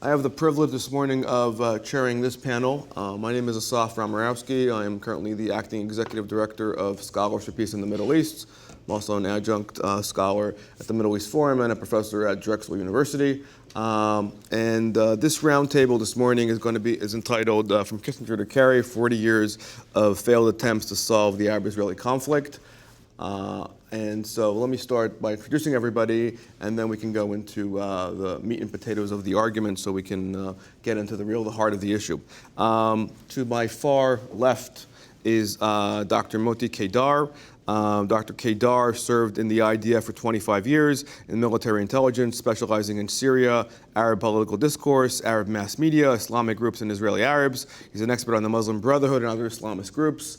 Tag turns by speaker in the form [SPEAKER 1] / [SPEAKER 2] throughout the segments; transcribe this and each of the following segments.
[SPEAKER 1] I have the privilege this morning of chairing this panel. My name is Asaf Romirowsky. I am currently the Acting Executive Director of Scholars for Peace in the Middle East. I'm also an adjunct scholar at the Middle East Forum and a professor at Drexel University. This roundtable this morning is entitled From Kissinger to Kerry, 40 Years of Failed Attempts to Solve the Arab-Israeli Conflict. And so let me start by introducing everybody, and then we can go into the meat and potatoes of the argument so we can get into the heart of the issue. To my far left is Dr. Motti Kedar. Dr. Kedar served in the IDF for 25 years in military intelligence, specializing in Syria, Arab political discourse, Arab mass media, Islamic groups, and Israeli Arabs. He's an expert on the Muslim Brotherhood and other Islamist groups.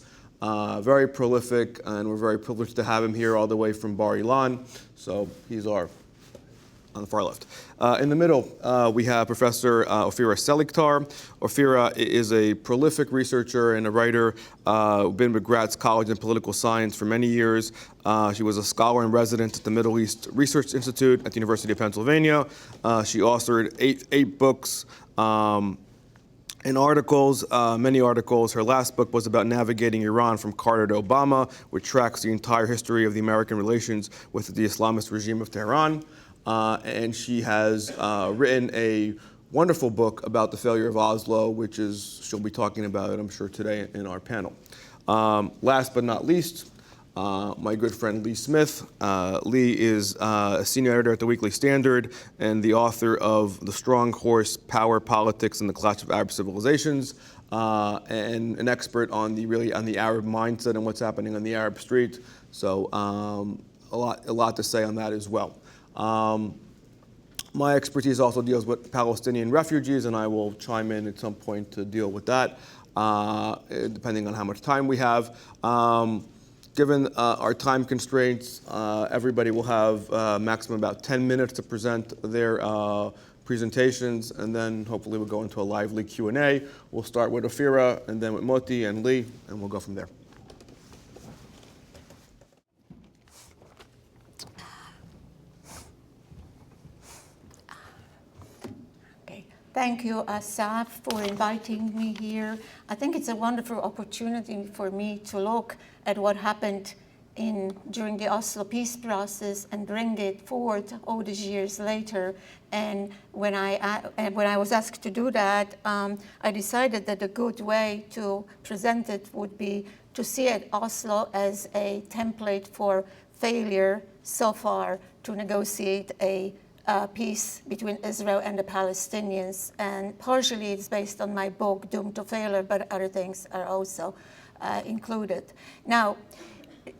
[SPEAKER 1] Very prolific, and we're very privileged to have him here all the way from Bar-Ilan. So he's on the far left. In the middle, we have Professor Ofira Seliktar. Ofira is a prolific researcher and a writer, been with Gratz College in political science for many years. She was a scholar in residence at the Middle East Research Institute at the University of Pennsylvania. She authored eight books, in articles, many articles. Her last book was about navigating Iran from Carter to Obama, which tracks the entire history of the American relations with the Islamist regime of Tehran. And she has written a wonderful book about the failure of Oslo, which she'll be talking about it, I'm sure, today in our panel. Last but not least, my good friend Lee Smith. Lee is a senior editor at the Weekly Standard and the author of The Strong Horse, Power, Politics, and the Clash of Arab Civilizations, and an expert on the Arab mindset and what's happening on the Arab street. So a lot to say on that as well. My expertise also deals with Palestinian refugees, and I will chime in at some point to deal with that, depending on how much time we have. Given our time constraints, everybody will have maximum about 10 minutes to present their presentations, and then hopefully we'll go into a lively Q&A. We'll start with Ofira, and then with Motti and Lee, and we'll go from there.
[SPEAKER 2] Thank you, Asaf, for inviting me here. I think it's a wonderful opportunity for me to look at what happened during the Oslo peace process and bring it forward all these years later. And when I was asked to do that, I decided that a good way to present it would be to see Oslo as a template for failure so far to negotiate a peace between Israel and the Palestinians. And partially it's based on my book, Doomed to Failure, but other things are also included. Now,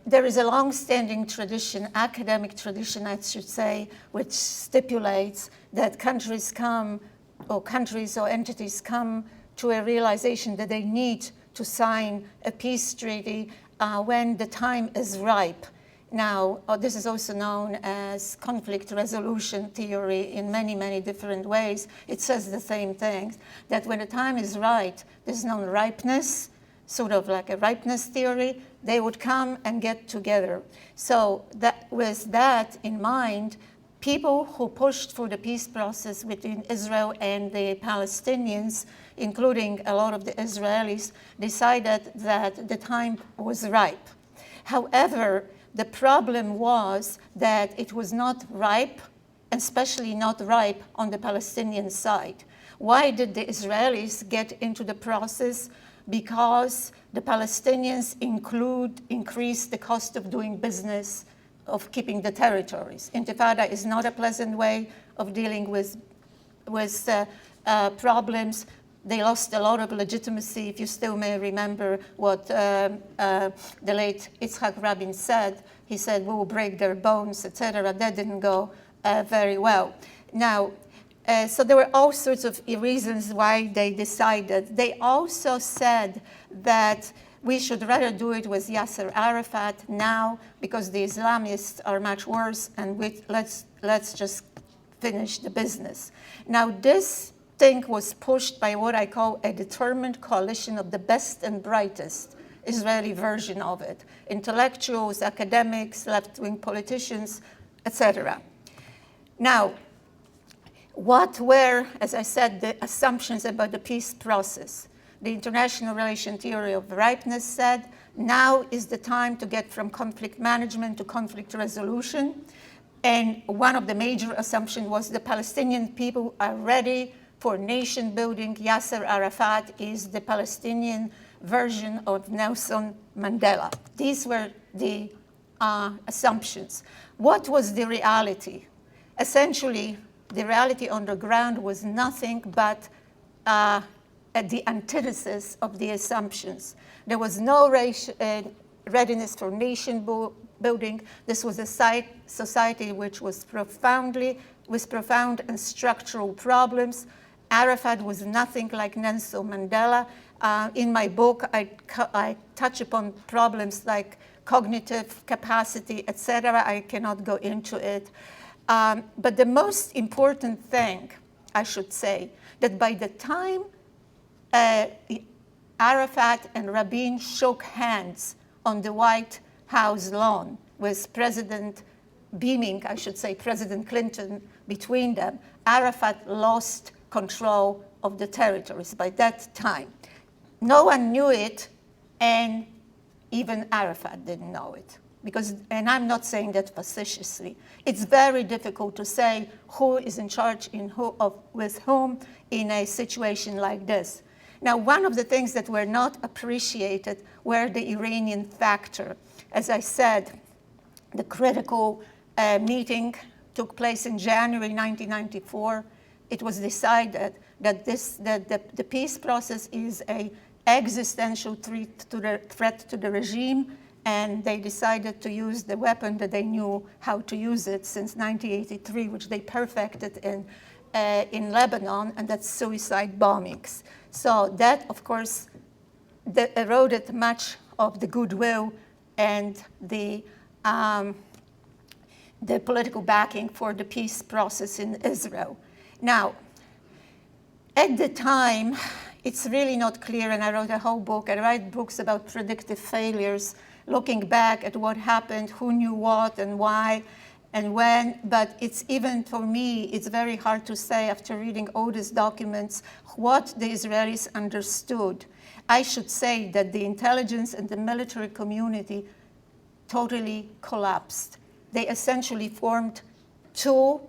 [SPEAKER 2] there is a long-standing tradition, academic tradition, I should say, which stipulates that countries or entities come to a realization that they need to sign a peace treaty when the time is ripe. Now, this is also known as conflict resolution theory in many, many different ways. It says the same thing, that when the time is right, there's no ripeness, sort of like a ripeness theory, they would come and get together. So with that in mind, people who pushed for the peace process between Israel and the Palestinians, including a lot of the Israelis, decided that the time was ripe. However, the problem was that it was not ripe, especially not ripe on the Palestinian side. Why did the Israelis get into the process? Because the Palestinians increased the cost of doing business, of keeping the territories. Intifada is not a pleasant way of dealing with problems. They lost a lot of legitimacy. If you still may remember what the late Yitzhak Rabin said, he said, we will break their bones, etc. That didn't go very well. Now, so there were all sorts of reasons why they decided. They also said that we should rather do it with Yasser Arafat now because the Islamists are much worse, and let's just finish the business. Now, this thing was pushed by what I call a determined coalition of the best and brightest Israeli version of it. Intellectuals, academics, left-wing politicians, etc. Now, What were, as I said, the assumptions about the peace process? The International Relations Theory of Ripeness said, now is the time to get from conflict management to conflict resolution. And one of the major assumptions was the Palestinian people are ready for nation building. Yasser Arafat is the Palestinian version of Nelson Mandela. These were the assumptions. What was the reality? Essentially, the reality on the ground was nothing but the antithesis of the assumptions. There was no readiness for nation building. This was a society which was profound and structural problems. Arafat was nothing like Nelson Mandela. In my book, I touch upon problems like cognitive capacity, etc. I cannot go into it. But the most important thing, I should say, that by the time Arafat and Rabin shook hands on the White House lawn with President Clinton between them, Arafat lost control of the territories by that time. No one knew it, and even Arafat didn't know it. And I'm not saying that facetiously. It's very difficult to say who is in charge with whom in a situation like this. Now, one of the things that were not appreciated were the Iranian factor. As I said, the critical meeting took place in January 1994. It was decided that the peace process is an existential threat to the regime, and they decided to use the weapon that they knew how to use it since 1983, which they perfected in Lebanon, and that's suicide bombings. So that, of course, eroded much of the goodwill and the political backing for the peace process in Israel. Now, at the time, it's really not clear, and I wrote a whole book. I write books about predictive failures, looking back at what happened, who knew what and why and when, but it's even for me, it's very hard to say after reading all these documents what the Israelis understood. I should say that the intelligence and the military community totally collapsed. They essentially formed two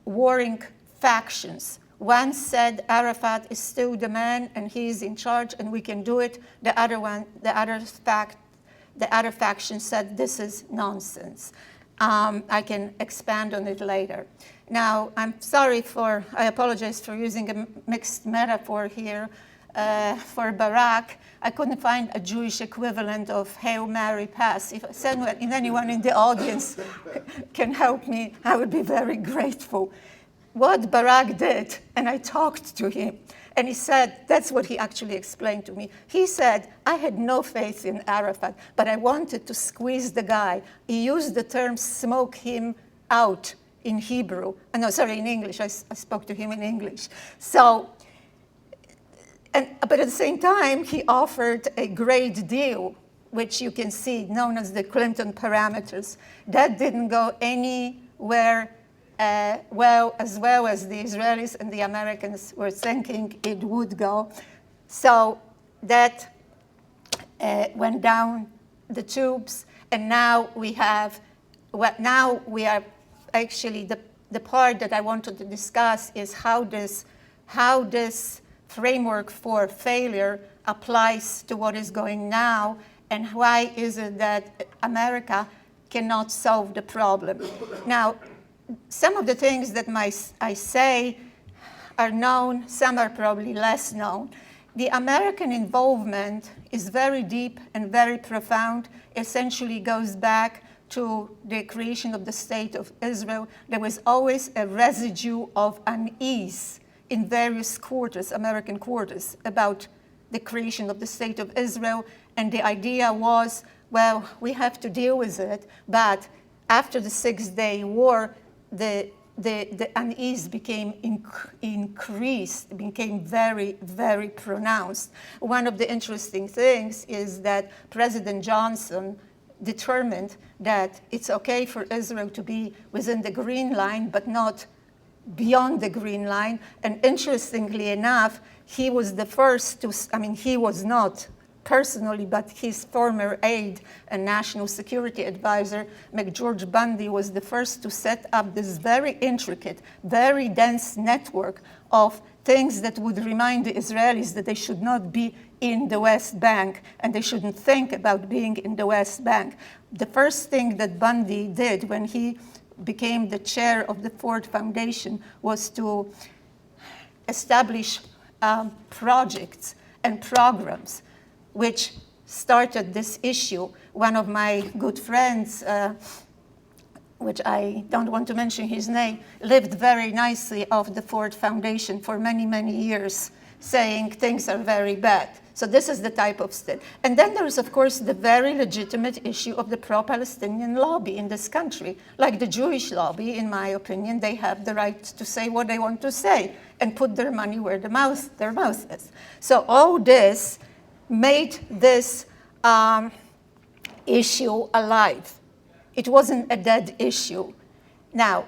[SPEAKER 2] warring factions. One said Arafat is still the man and he is in charge and we can do it. The other faction said this is nonsense. I can expand on it later. Now, I apologize for using a mixed metaphor here for Barak. I couldn't find a Jewish equivalent of Hail Mary pass. If anyone in the audience can help me, I would be very grateful. What Barak did, and I talked to him, and he said, that's what he actually explained to me. He said, I had no faith in Arafat, but I wanted to squeeze the guy. He used the term smoke him out in Hebrew. In English. I spoke to him in English. But at the same time, he offered a great deal, which you can see, known as the Clinton parameters. That didn't go anywhere as well as the Israelis and the Americans were thinking it would go. So that went down the tubes, and now we are actually, the part that I wanted to discuss is how this framework for failure applies to what is going now, and why is it that America cannot solve the problem. Now, some of the things that I say are known, some are probably less known. The American involvement is very deep and very profound, essentially goes back to the creation of the State of Israel. There was always a residue of unease in various quarters, American quarters, about the creation of the State of Israel. And the idea was, well, we have to deal with it, but after the Six-Day War, the unease became increased, became very, very pronounced. One of the interesting things is that President Johnson determined that it's okay for Israel to be within the Green Line, but not beyond the green line. And interestingly enough, he was the first to, he was not personally, but his former aide and national security advisor, McGeorge Bundy, was the first to set up this very intricate, very dense network of things that would remind the Israelis that they should not be in the West Bank and they shouldn't think about being in the West Bank. The first thing that Bundy did when he became the chair of the Ford Foundation was to establish projects and programs which started this issue. One of my good friends, which I don't want to mention his name, lived very nicely off the Ford Foundation for many, many years, saying things are very bad. So this is the type of state. And then there is, of course, the very legitimate issue of the pro-Palestinian lobby in this country. Like the Jewish lobby, in my opinion, they have the right to say what they want to say and put their money where their mouth is. So all this made this issue alive. It wasn't a dead issue. Now,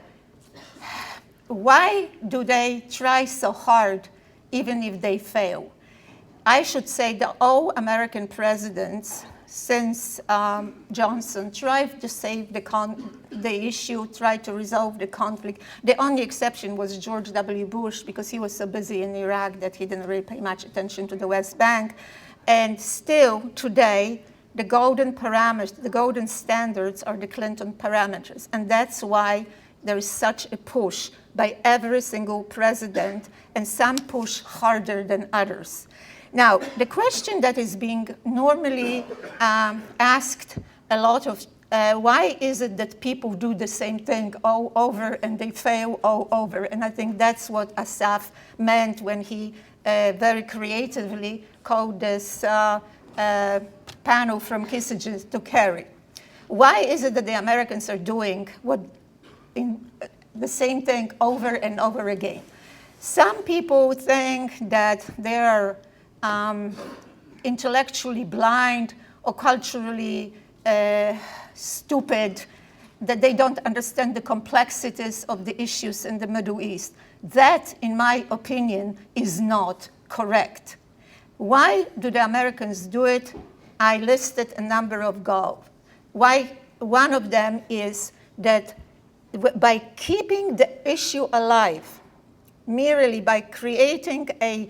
[SPEAKER 2] why do they try so hard even if they fail? I should say that all American presidents since Johnson tried to save the issue, tried to resolve the conflict. The only exception was George W. Bush, because he was so busy in Iraq that he didn't really pay much attention to the West Bank. And still today, the golden parameters, the golden standards are the Clinton parameters. And that's why there is such a push by every single president, and some push harder than others. Now, the question that is being normally asked a lot of, why is it that people do the same thing all over and they fail all over? And I think that's what Asaf meant when he very creatively called this panel from Kissinger to Kerry. Why is it that the Americans are doing the same thing over and over again? Some people think that they are intellectually blind or culturally stupid, that they don't understand the complexities of the issues in the Middle East. That, in my opinion, is not correct. Why do the Americans do it? I listed a number of goals. Why? One of them is that by keeping the issue alive, merely by creating a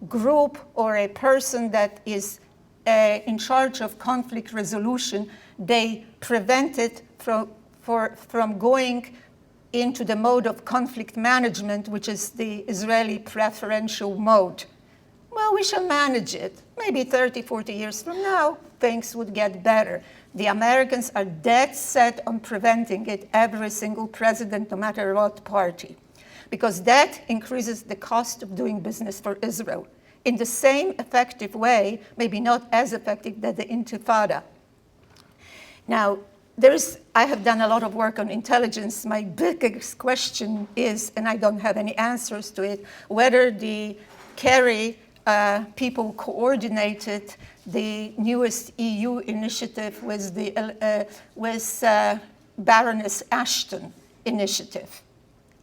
[SPEAKER 2] group or a person that is in charge of conflict resolution, they prevent it from going into the mode of conflict management, which is the Israeli preferential mode. Well, we shall manage it. Maybe 30, 40 years from now, things would get better. The Americans are dead set on preventing it, every single president, no matter what party, because that increases the cost of doing business for Israel in the same effective way, maybe not as effective as the Intifada. Now, I have done a lot of work on intelligence. My biggest question is, and I don't have any answers to it, whether the Kerry people coordinated the newest EU initiative with Baroness Ashton initiative.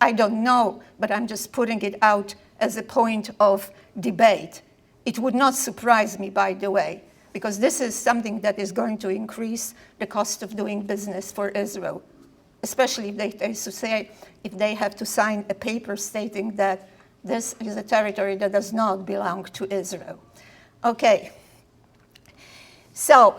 [SPEAKER 2] I don't know, but I'm just putting it out as a point of debate. It would not surprise me, by the way, because this is something that is going to increase the cost of doing business for Israel, especially if they have to sign a paper stating that this is a territory that does not belong to Israel. Okay, so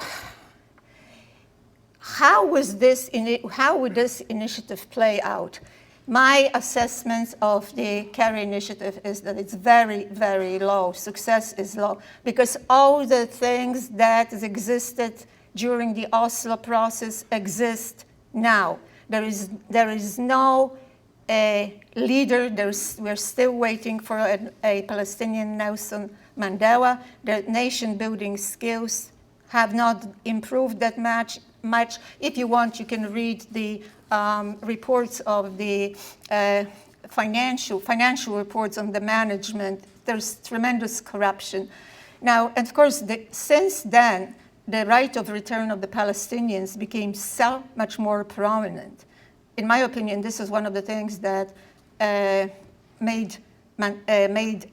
[SPEAKER 2] how would this initiative play out? My assessment of the Kerry initiative is that it's very, very low. Success is low because all the things that existed during the Oslo process exist now. There is no leader. We're still waiting for a Palestinian Nelson Mandela. The nation-building skills have not improved that much. If you want, you can read the reports of the financial reports on the management. There's tremendous corruption. Now, and of course, since then, the right of return of the Palestinians became so much more prominent. In my opinion, this is one of the things that made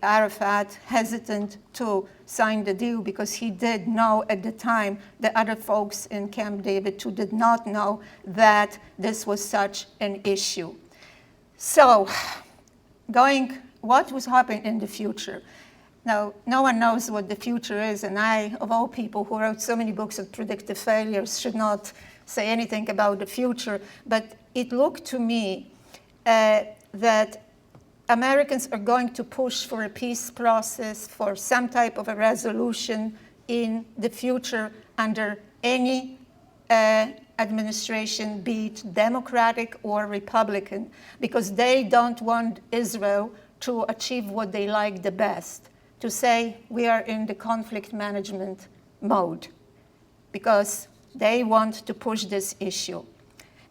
[SPEAKER 2] Arafat hesitant to sign the deal, because he did know at the time the other folks in Camp David too did not know that this was such an issue. So, what was happening in the future? Now, no one knows what the future is, and I, of all people who wrote so many books of predictive failures, should not say anything about the future, but it looked to me that Americans are going to push for a peace process, for some type of a resolution in the future under any administration, be it Democratic or Republican, because they don't want Israel to achieve what they like the best, to say we are in the conflict management mode, because they want to push this issue.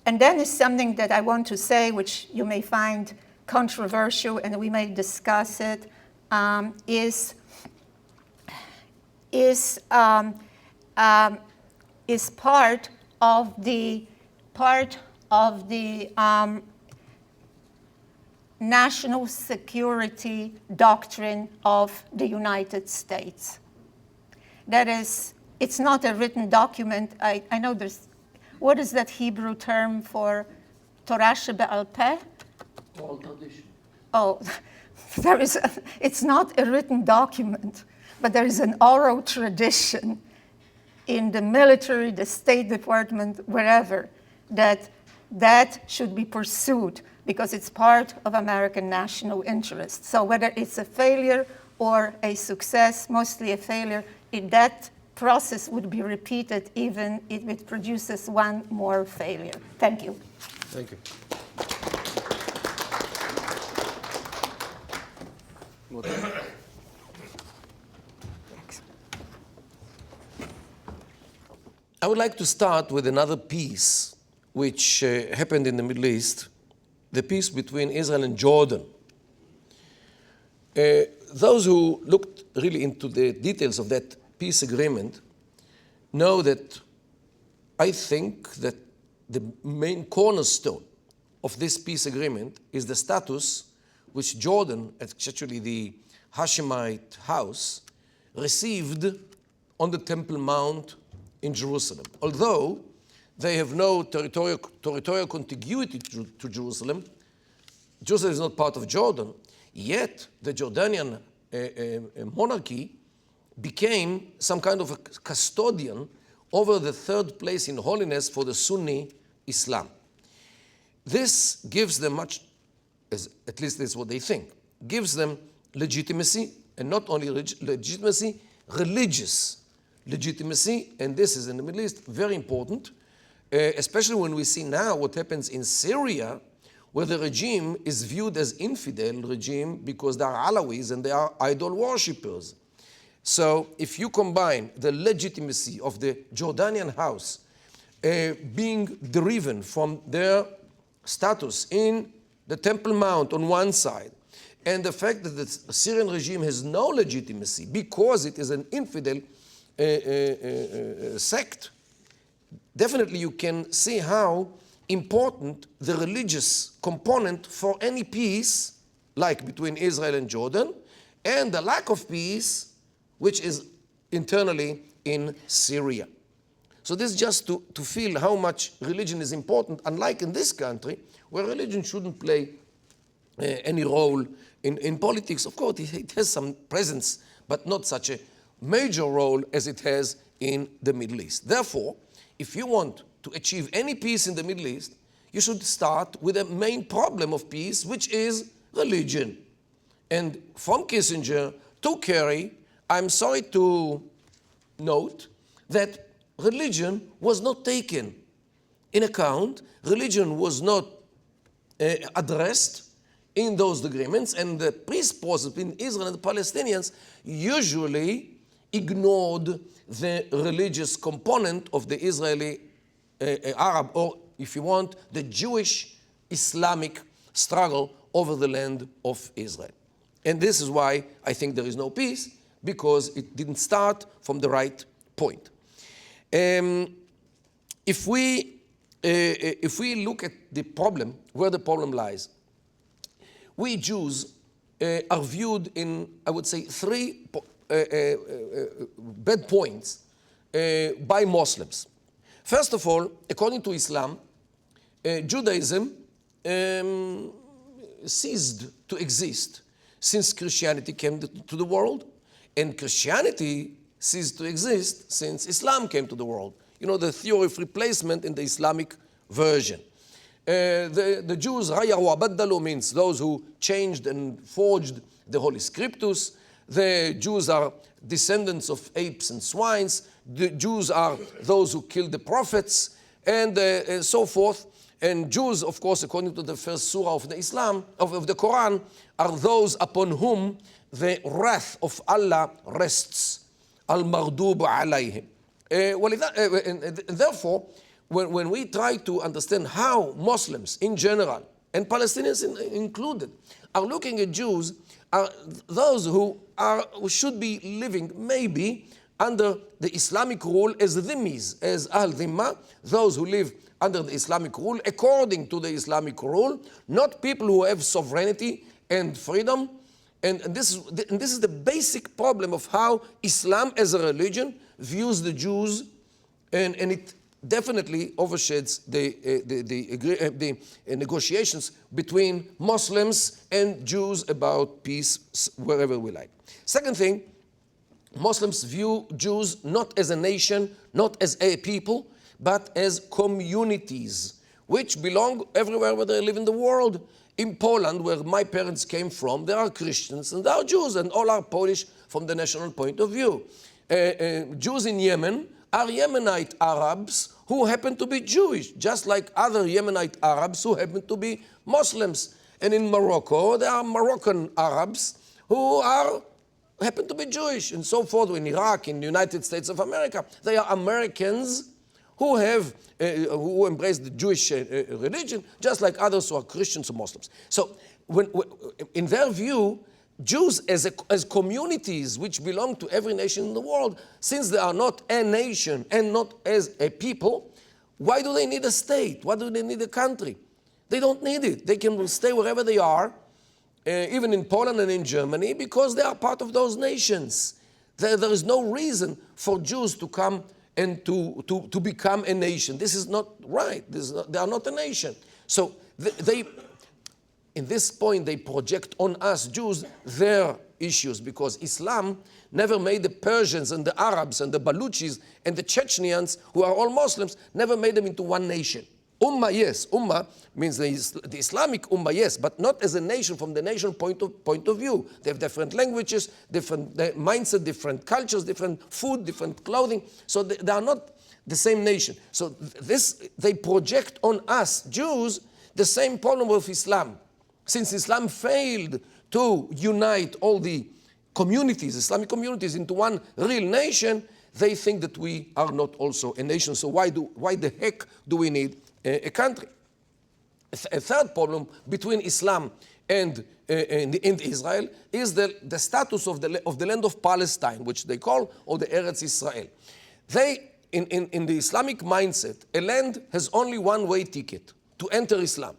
[SPEAKER 2] And then is something that I want to say, which you may find controversial, and we may discuss it, is part of the national security doctrine of the United States. That is, it's not a written document. I know there's, what is that Hebrew term for Torah shebe'al peh?
[SPEAKER 3] Oral tradition.
[SPEAKER 2] Oh, it's not a written document, but there is an oral tradition in the military, the State Department, wherever, that should be pursued because it's part of American national interest. So whether it's a failure or a success, mostly a failure, that process would be repeated even if it produces one more failure. Thank you.
[SPEAKER 1] Thank you.
[SPEAKER 3] I would like to start with another peace which happened in the Middle East, the peace between Israel and Jordan. Those who looked really into the details of that peace agreement know that I think that the main cornerstone of this peace agreement is the status which Jordan, actually the Hashemite house, received on the Temple Mount in Jerusalem. Although they have no territorial contiguity to Jerusalem, Jerusalem is not part of Jordan, yet the Jordanian monarchy became some kind of a custodian over the third place in holiness for the Sunni Islam. This gives them much, at least that's what they think, gives them legitimacy, and not only legitimacy, religious legitimacy, and this is in the Middle East very important, especially when we see now what happens in Syria, where the regime is viewed as infidel regime because they are Alawis and they are idol worshippers. So if you combine the legitimacy of the Jordanian house being driven from their status in the Temple Mount on one side, and the fact that the Syrian regime has no legitimacy because it is an infidel sect, definitely you can see how important the religious component for any peace, like between Israel and Jordan, and the lack of peace, which is internally in Syria. So this is just to feel how much religion is important, unlike in this country, where religion shouldn't play any role in politics. Of course, it has some presence, but not such a major role as it has in the Middle East. Therefore, if you want to achieve any peace in the Middle East, you should start with a main problem of peace, which is religion. And from Kissinger to Kerry, I'm sorry to note that religion was not taken in account. Religion was not addressed in those agreements, and the peace process between Israel and the Palestinians usually ignored the religious component of the Israeli Arab, or if you want, the Jewish Islamic struggle over the land of Israel. And this is why I think there is no peace, because it didn't start from the right point. If we look at the problem, where the problem lies, we Jews are viewed in, I would say, three bad points by Muslims. First of all, according to Islam, Judaism ceased to exist since Christianity came to the world, and Christianity ceased to exist since Islam came to the world. You know, the theory of replacement in the Islamic version. The Jews, Raya wa Baddalu, means those who changed and forged the Holy Scriptus. The Jews are descendants of apes and swines. The Jews are those who killed the prophets, and so forth. And Jews, of course, according to the first surah of the Islam, of the Quran, are those upon whom the wrath of Allah rests. Al-Maghdub alayhim. And therefore, when we try to understand how Muslims in general, and Palestinians included, are looking at Jews, are those who should be living maybe under the Islamic rule as dhimmis, as al-dhimma, those who live under the Islamic rule, according to the Islamic rule, not people who have sovereignty and freedom. And this is the basic problem of how Islam as a religion views the Jews, and it definitely overshades the negotiations between Muslims and Jews about peace wherever we like. Second thing, Muslims view Jews not as a nation, not as a people, but as communities, which belong everywhere where they live in the world. In Poland, where my parents came from, there are Christians and there are Jews, and all are Polish from the national point of view. Jews in Yemen are Yemenite Arabs who happen to be Jewish, just like other Yemenite Arabs who happen to be Muslims. And in Morocco, there are Moroccan Arabs who happen to be Jewish, and so forth. In Iraq, in the United States of America, they are Americans who embrace the Jewish religion, just like others who are Christians or Muslims. So, in their view, Jews as communities which belong to every nation in the world, since they are not a nation and not as a people, why do they need a state? Why do they need a country? They don't need it. They can stay wherever they are, even in Poland and in Germany, because they are part of those nations. There is no reason for Jews to come and to become a nation. This is not right. They are not a nation. So in this point, they project on us Jews their issues, because Islam never made the Persians and the Arabs and the Baluchis and the Chechenians, who are all Muslims, never made them into one nation. Ummah, yes. Ummah means the Islamic Ummah, yes, but not as a nation from the nation point of view. They have different languages, different mindset, different cultures, different food, different clothing. So they are not the same nation. So they project on us, Jews, the same problem with Islam. Since Islam failed to unite all the communities, Islamic communities, into one real nation, they think that we are not also a nation. So why the heck do we need a country? A third problem between Islam and Israel is the status of the land of Palestine, which they call, or the Eretz Israel. In the Islamic mindset, a land has only one-way ticket to enter Islam.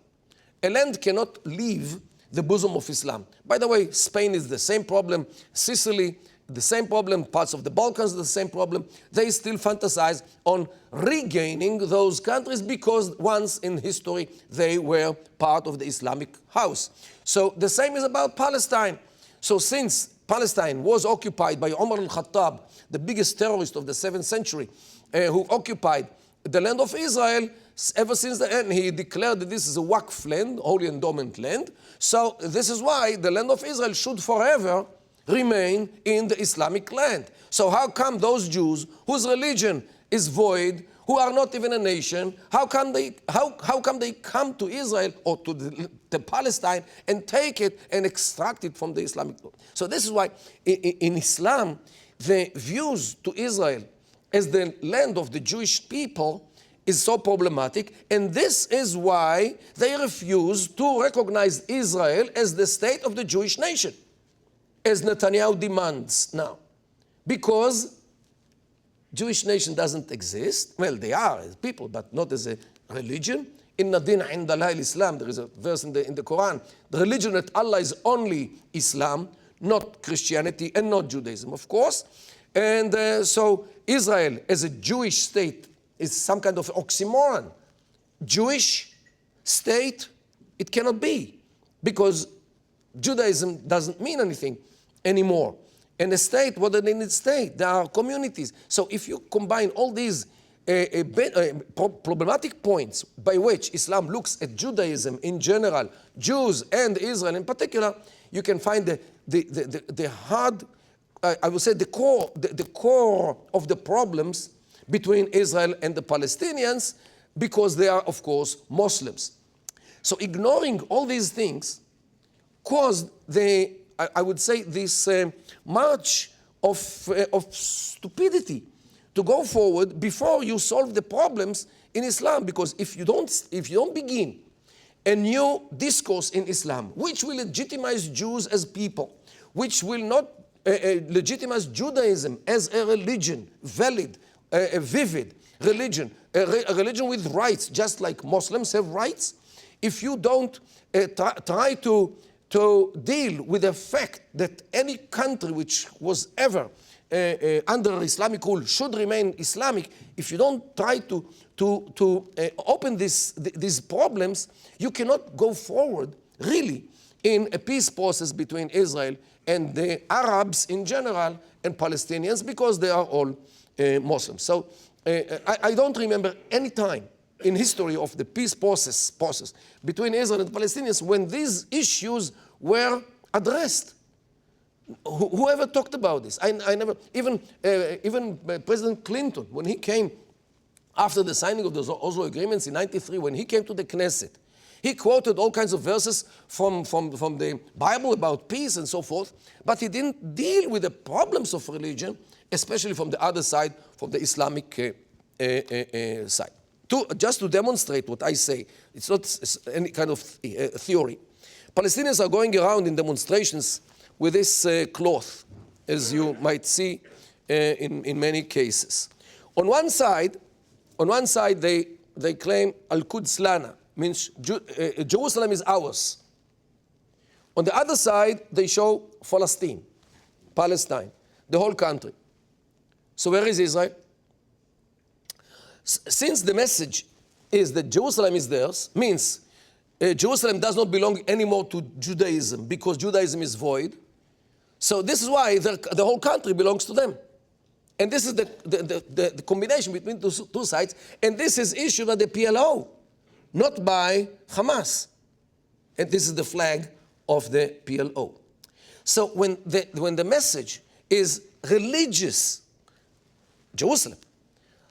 [SPEAKER 3] A land cannot leave the bosom of Islam. By the way, Spain is the same problem, Sicily, the same problem, parts of the Balkans, the same problem. They still fantasize on regaining those countries because once in history they were part of the Islamic house. So the same is about Palestine. So since Palestine was occupied by Umar al-Khattab, the biggest terrorist of the 7th century, who occupied the land of Israel, ever since the end, he declared that this is a Waqf land, holy endowment land. So this is why the land of Israel should forever remain in the Islamic land. So how come those Jews whose religion is void, who are not even a nation, how come they come to Israel or to the Palestine and take it and extract it from the Islamic law? So this is why in Islam, the views to Israel as the land of the Jewish people is so problematic, and this is why they refuse to recognize Israel as the state of the Jewish nation, as Netanyahu demands now. Because Jewish nation doesn't exist. Well, they are as people, but not as a religion. Inna din inda Allahi al-Islam. There is a verse in the Quran. The religion that Allah is only Islam, not Christianity and not Judaism, of course. And so Israel as a Jewish state is some kind of oxymoron. Jewish state, it cannot be, because Judaism doesn't mean anything anymore. And a state, what do they need state? There are communities. So if you combine all these problematic points by which Islam looks at Judaism in general, Jews and Israel in particular, you can find the hard, I would say the core of the problems between Israel and the Palestinians, because they are, of course, Muslims. So ignoring all these things caused I would say this march of stupidity to go forward before you solve the problems in Islam. Because if you don't begin a new discourse in Islam, which will legitimize Jews as people, which will not legitimize Judaism as a religion, valid, a vivid religion, a religion with rights, just like Muslims have rights, if you don't try to deal with the fact that any country which was ever under Islamic rule should remain Islamic, if you don't try to open these problems, you cannot go forward really in a peace process between Israel and the Arabs in general and Palestinians, because they are all Muslims. So I don't remember any time in history of the peace process between Israel and the Palestinians when these issues were addressed. Whoever talked about this? I never, even President Clinton, when he came after the signing of the Oslo agreements in '93, when he came to the Knesset, he quoted all kinds of verses from the Bible about peace and so forth, but he didn't deal with the problems of religion, especially from the other side, from the Islamic side. Just to demonstrate what I say, it's not any kind of theory. Palestinians are going around in demonstrations with this cloth, as you might see in many cases. On one side they claim Al-Quds Lana, means Jerusalem is ours. On the other side, they show Palestine, the whole country. So where is Israel? Since the message is that Jerusalem is theirs, means Jerusalem does not belong anymore to Judaism, because Judaism is void. So this is why the whole country belongs to them. And this is the combination between two sides. And this is issued by the PLO, not by Hamas. And this is the flag of the PLO. So when the message is religious Jerusalem,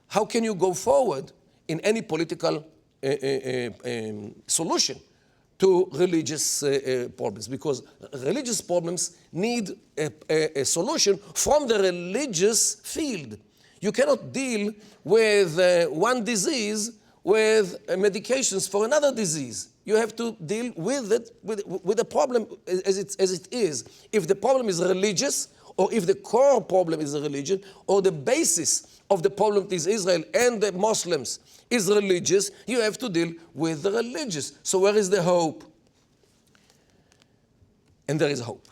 [SPEAKER 3] how can you go forward in any political solution to religious problems? Because religious problems need a solution from the religious field. You cannot deal with one disease with medications for another disease. You have to deal with it, with the problem as it is. If the problem is religious, or if the core problem is a religion, or the basis of the problem is Israel and the Muslims is religious, you have to deal with the religious. So where is the hope? And there is hope.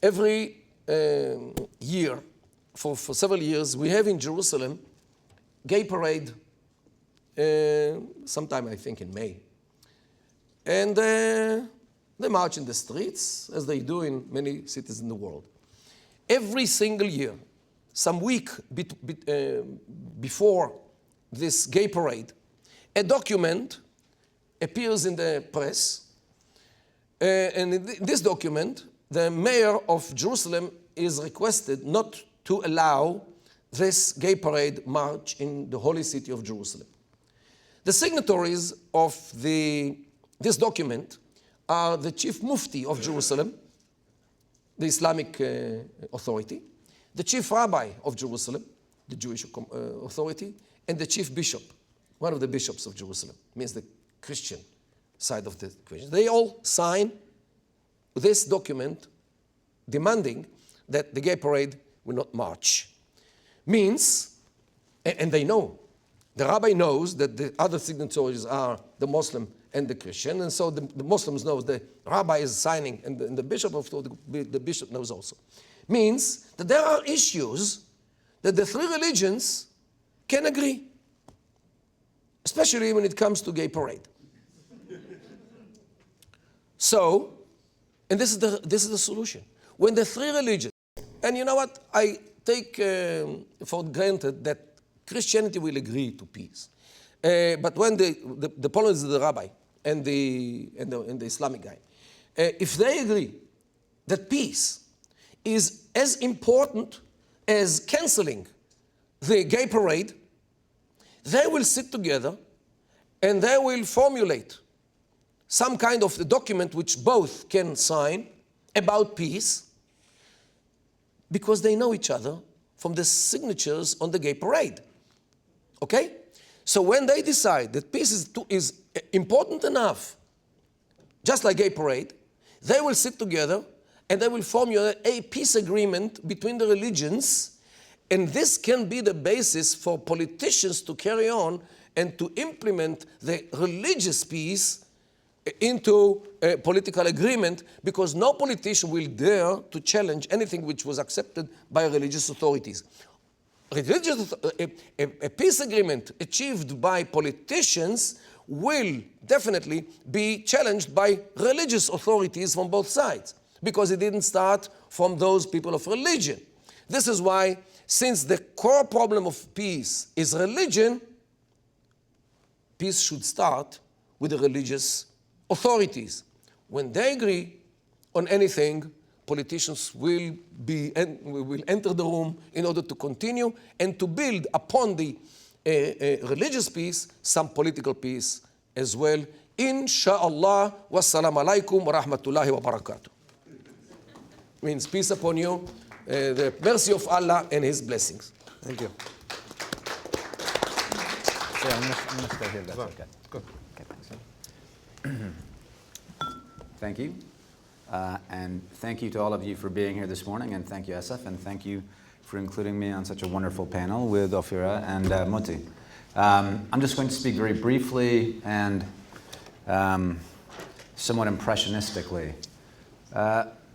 [SPEAKER 3] Every year, for several years, we have in Jerusalem gay parade, sometime I think in May. And they march in the streets, as they do in many cities in the world. Every single year, some week before this gay parade, a document appears in the press. And in this document, the mayor of Jerusalem is requested not to allow this gay parade march in the holy city of Jerusalem. The signatories of this document are the chief mufti of Jerusalem, the Islamic authority, the chief rabbi of Jerusalem, the Jewish authority, and the chief bishop, one of the bishops of Jerusalem, means the Christian side of the equation. They all sign this document demanding that the gay parade will not march. Means, and they know The rabbi knows that the other signatories are the Muslim and the Christian, and so the Muslims know the rabbi is signing, and the bishop of the bishop knows also. Means that there are issues that the three religions can agree, especially when it comes to gay parade. So, and this is the solution. When the three religions, and you know what, I take for granted that Christianity will agree to peace. But when the problem is the rabbi and the Islamic guy, if they agree that peace is as important as canceling the gay parade, they will sit together and they will formulate some kind of a document which both can sign about peace, because they know each other from the signatures on the gay parade. Okay? So when they decide that peace is important enough, just like gay parade, they will sit together and they will formulate a peace agreement between the religions, and this can be the basis for politicians to carry on and to implement the religious peace into a political agreement, because no politician will dare to challenge anything which was accepted by religious authorities. A peace agreement achieved by politicians will definitely be challenged by religious authorities from both sides, because it didn't start from those people of religion. This is why, since the core problem of peace is religion, peace should start with the religious authorities. When they agree on anything, politicians will enter the room in order to continue and to build upon the religious peace some political peace as well. Insha'Allah. Wassalamu alaikum wa rahmatullahi wa barakatuh. Means peace upon you, the mercy of Allah and His blessings.
[SPEAKER 1] Thank you.
[SPEAKER 4] Yeah, I'm gonna stay here. That's okay.
[SPEAKER 1] Good.
[SPEAKER 4] Okay, thanks. Thank you. And thank you to all of you for being here this morning, and thank you, Asaf, and thank you for including me on such a wonderful panel with Ofira and Motti. I'm just going to speak very briefly and somewhat impressionistically.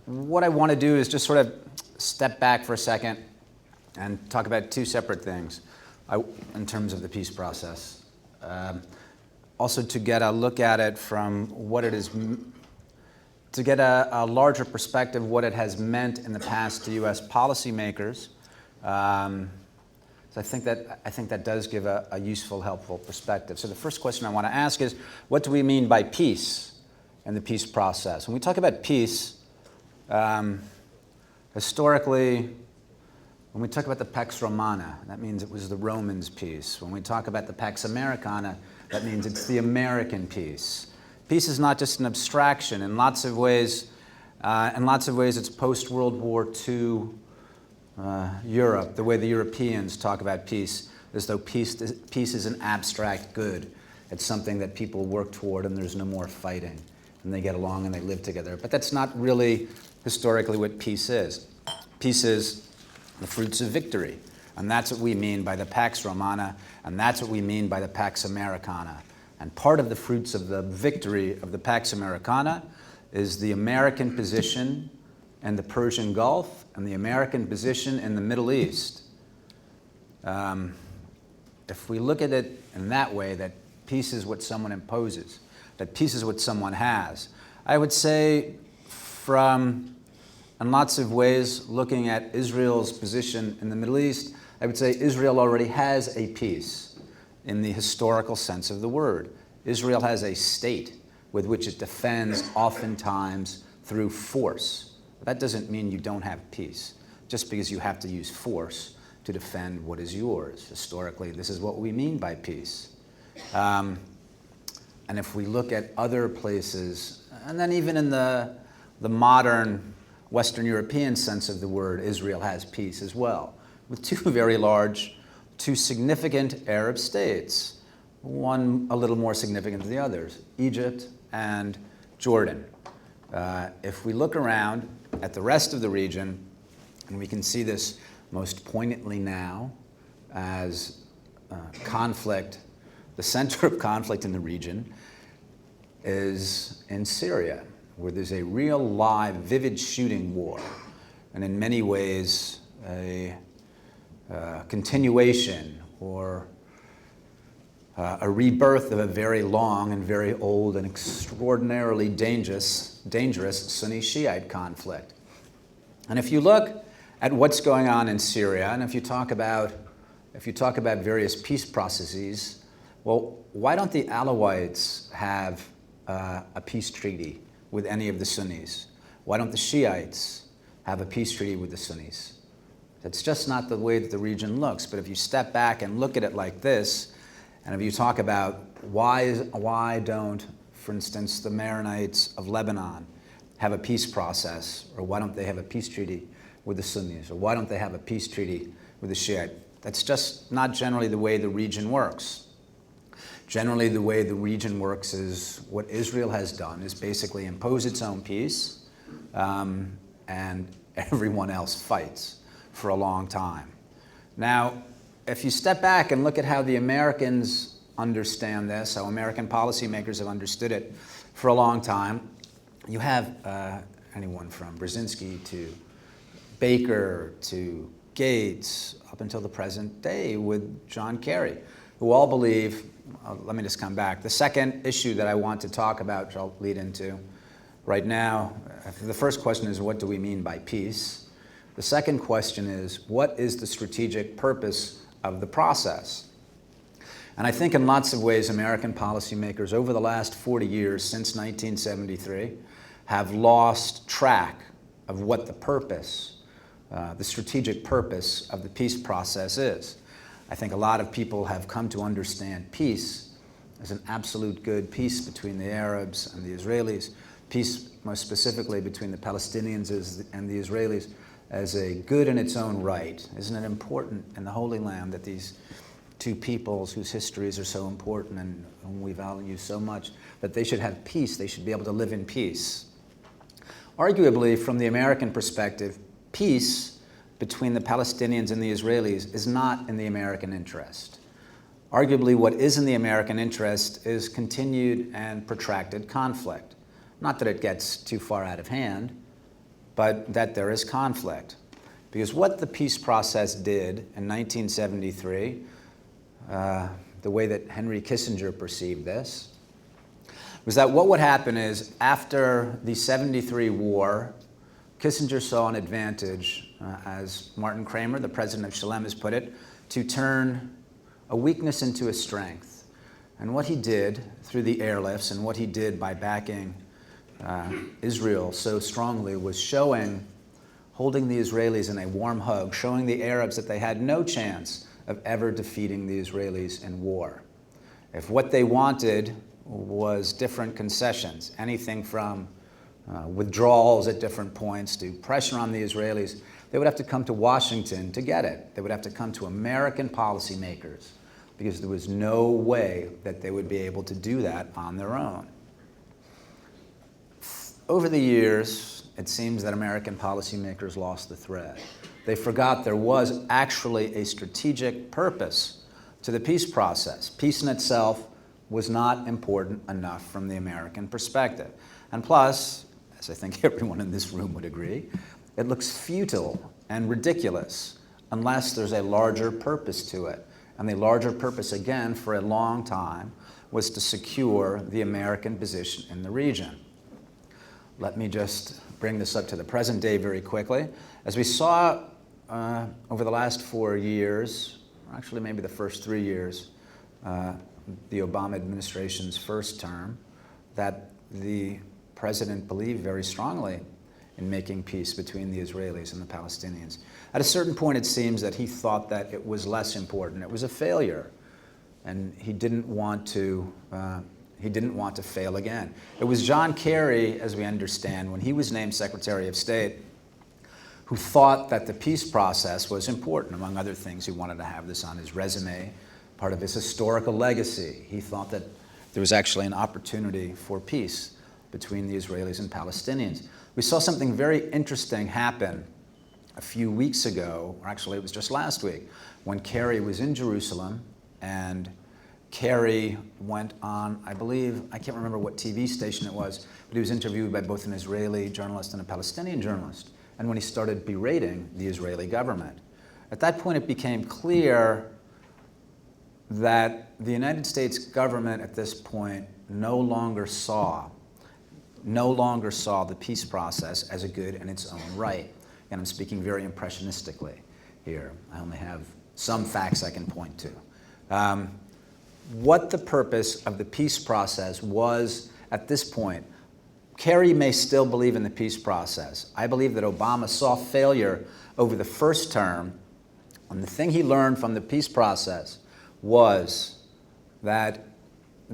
[SPEAKER 4] What I want to do is just sort of step back for a second and talk about two separate things in terms of the peace process. Also to get a look at it from what it is, to get a larger perspective of what it has meant in the past to U.S. policymakers. So I think that does give a useful, helpful perspective. So the first question I want to ask is, what do we mean by peace and the peace process? When we talk about peace, historically, when we talk about the Pax Romana, that means it was the Romans' peace. When we talk about the Pax Americana, that means it's the American peace. Peace is not just an abstraction. In lots of ways, it's post-World War II Europe, the way the Europeans talk about peace, as though peace is an abstract good. It's something that people work toward and there's no more fighting. And they get along and they live together. But that's not really historically what peace is. Peace is the fruits of victory. And that's what we mean by the Pax Romana, and that's what we mean by the Pax Americana. And part of the fruits of the victory of the Pax Americana is the American position in the Persian Gulf and the American position in the Middle East. If we look at it in that way, that peace is what someone imposes, that peace is what someone has, I would say in lots of ways, looking at Israel's position in the Middle East, I would say Israel already has a peace in the historical sense of the word. Israel has a state with which it defends oftentimes through force. That doesn't mean you don't have peace, just because you have to use force to defend what is yours. Historically, this is what we mean by peace. And if we look at other places, and then even in the modern Western European sense of the word, Israel has peace as well, with two significant Arab states, one a little more significant than the others, Egypt and Jordan. If we look around at the rest of the region, and we can see this most poignantly now as conflict, the center of conflict in the region is in Syria, where there's a real live, vivid shooting war, and in many ways a continuation or a rebirth of a very long and very old and extraordinarily dangerous Sunni-Shiite conflict. And if you look at what's going on in Syria, and if you talk about various peace processes, well, why don't the Alawites have a peace treaty with any of the Sunnis? Why don't the Shiites have a peace treaty with the Sunnis? That's just not the way that the region looks. But if you step back and look at it like this, and if you talk about why don't, for instance, the Maronites of Lebanon have a peace process, or why don't they have a peace treaty with the Sunnis, or why don't they have a peace treaty with the Shiite? That's just not generally the way the region works. Generally, the way the region works is what Israel has done is basically impose its own peace, and everyone else fights for a long time. Now, if you step back and look at how the Americans understand this, how American policymakers have understood it for a long time, you have anyone from Brzezinski to Baker to Gates up until the present day with John Kerry, who all believe, let me just come back. The second issue that I want to talk about, which I'll lead into right now, the first question is, what do we mean by peace? The second question is, what is the strategic purpose of the process? And I think in lots of ways, American policymakers over the last 40 years, since 1973, have lost track of what the purpose, the strategic purpose of the peace process is. I think a lot of people have come to understand peace as an absolute good, peace between the Arabs and the Israelis, peace most specifically between the Palestinians and the Israelis, as a good in its own right. Isn't it important in the Holy Land that these two peoples whose histories are so important and whom we value so much, that they should have peace, they should be able to live in peace? Arguably, from the American perspective, peace between the Palestinians and the Israelis is not in the American interest. Arguably, what is in the American interest is continued and protracted conflict. Not that it gets too far out of hand, but that there is conflict. Because what the peace process did in 1973, the way that Henry Kissinger perceived this, was that what would happen is after the 73 war, Kissinger saw an advantage, as Martin Kramer, the president of Shalem, has put it, to turn a weakness into a strength. And what he did through the airlifts and what he did by backing Israel so strongly was holding the Israelis in a warm hug, showing the Arabs that they had no chance of ever defeating the Israelis in war. If what they wanted was different concessions, anything from withdrawals at different points to pressure on the Israelis, they would have to come to Washington to get it. They would have to come to American policymakers because there was no way that they would be able to do that on their own. Over the years, it seems that American policymakers lost the thread. They forgot there was actually a strategic purpose to the peace process. Peace in itself was not important enough from the American perspective. And plus, as I think everyone in this room would agree, it looks futile and ridiculous unless there's a larger purpose to it. And the larger purpose, again, for a long time, was to secure the American position in the region. Let me just bring this up to the present day very quickly. As we saw over the last 4 years, or actually maybe the first 3 years, the Obama administration's first term, that the president believed very strongly in making peace between the Israelis and the Palestinians. At a certain point, it seems that he thought that it was less important. It was a failure, and he didn't want to fail again. It was John Kerry, as we understand, when he was named Secretary of State, who thought that the peace process was important. Among other things, he wanted to have this on his resume, part of his historical legacy. He thought that there was actually an opportunity for peace between the Israelis and Palestinians. We saw something very interesting happen a few weeks ago, or actually it was just last week, when Kerry was in Jerusalem And Kerry went on, I believe, I can't remember what TV station it was, but he was interviewed by both an Israeli journalist and a Palestinian journalist. And when he started berating the Israeli government, at that point it became clear that the United States government at this point no longer saw the peace process as a good in its own right. And I'm speaking very impressionistically here. I only have some facts I can point to. What the purpose of the peace process was at this point, Kerry may still believe in the peace process. I believe that Obama saw failure over the first term, and the thing he learned from the peace process was that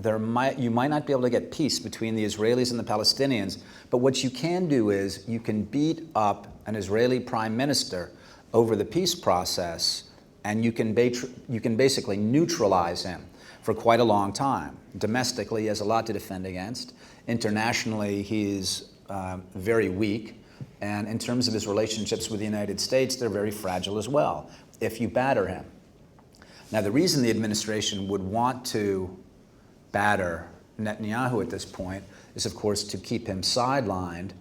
[SPEAKER 4] you might not be able to get peace between the Israelis and the Palestinians, but what you can do is you can beat up an Israeli prime minister over the peace process, and you can basically neutralize him for quite a long time. Domestically, he has a lot to defend against. Internationally, he's very weak. And in terms of his relationships with the United States, they're very fragile as well, if you batter him. Now, the reason the administration would want to batter Netanyahu at this point is, of course, to keep him sidelined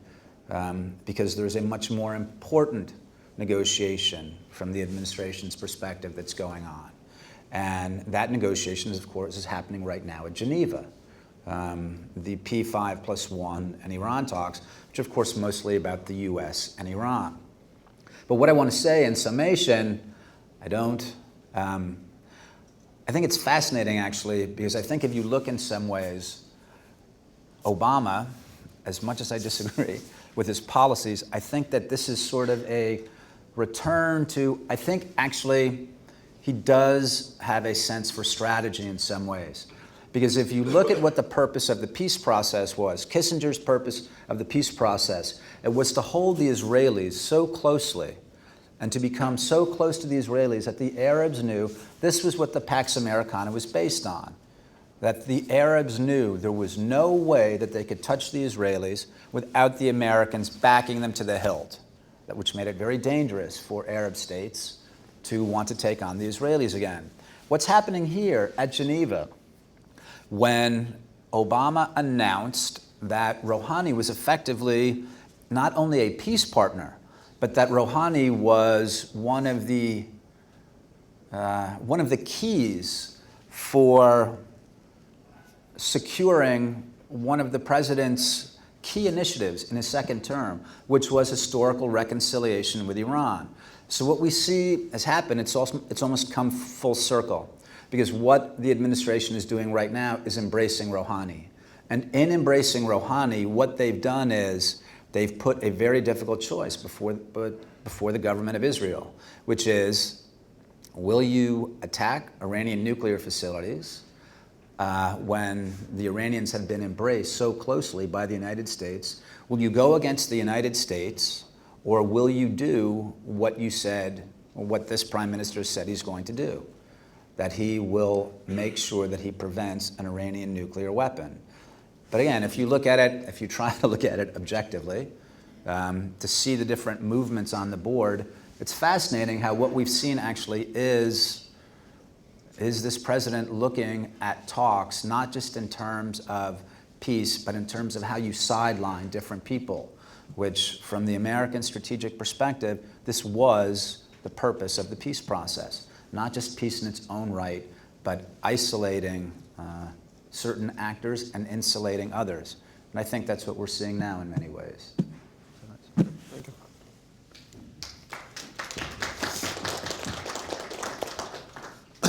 [SPEAKER 4] because there's a much more important negotiation from the administration's perspective that's going on. And that negotiation, of course, is happening right now at Geneva. The P5+1 and Iran talks, which of course mostly about the US and Iran. But what I want to say in summation, I think it's fascinating actually, because I think if you look in some ways, Obama, as much as I disagree with his policies, I think that this is sort of a return to, I think actually he does have a sense for strategy in some ways. Because if you look at what the purpose of the peace process was, Kissinger's purpose of the peace process, it was to hold the Israelis so closely and to become so close to the Israelis that the Arabs knew this was what the Pax Americana was based on. That the Arabs knew there was no way that they could touch the Israelis without the Americans backing them to the hilt, which made it very dangerous for Arab states to want to take on the Israelis again. What's happening here at Geneva, when Obama announced that Rouhani was effectively not only a peace partner, but that Rouhani was one of the keys for securing one of the president's key initiatives in his second term, which was historical reconciliation with Iran. So what we see has happened, it's almost come full circle, because what the administration is doing right now is embracing Rouhani. And in embracing Rouhani, what they've done is they've put a very difficult choice before the government of Israel, which is, will you attack Iranian nuclear facilities when the Iranians have been embraced so closely by the United States? Will you go against the United States, or will you do what you said, or what this prime minister said he's going to do? That he will make sure that he prevents an Iranian nuclear weapon. But again, if you look at it, if you try to look at it objectively, to see the different movements on the board, it's fascinating how what we've seen actually is this president looking at talks, not just in terms of peace, but in terms of how you sideline different people, which from the American strategic perspective, this was the purpose of the peace process. Not just peace in its own right, but isolating certain actors and insulating others. And I think that's what we're seeing now in many ways.
[SPEAKER 1] Thank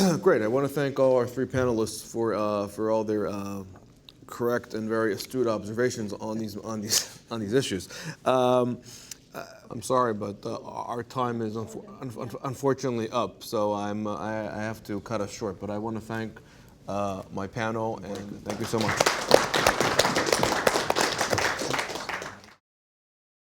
[SPEAKER 1] you. Great. I want to thank all our three panelists for all their correct and very astute observations on these issues. I'm sorry, but our time is unfortunately up, so I have to cut us short. But I want to thank my panel, and thank you so much.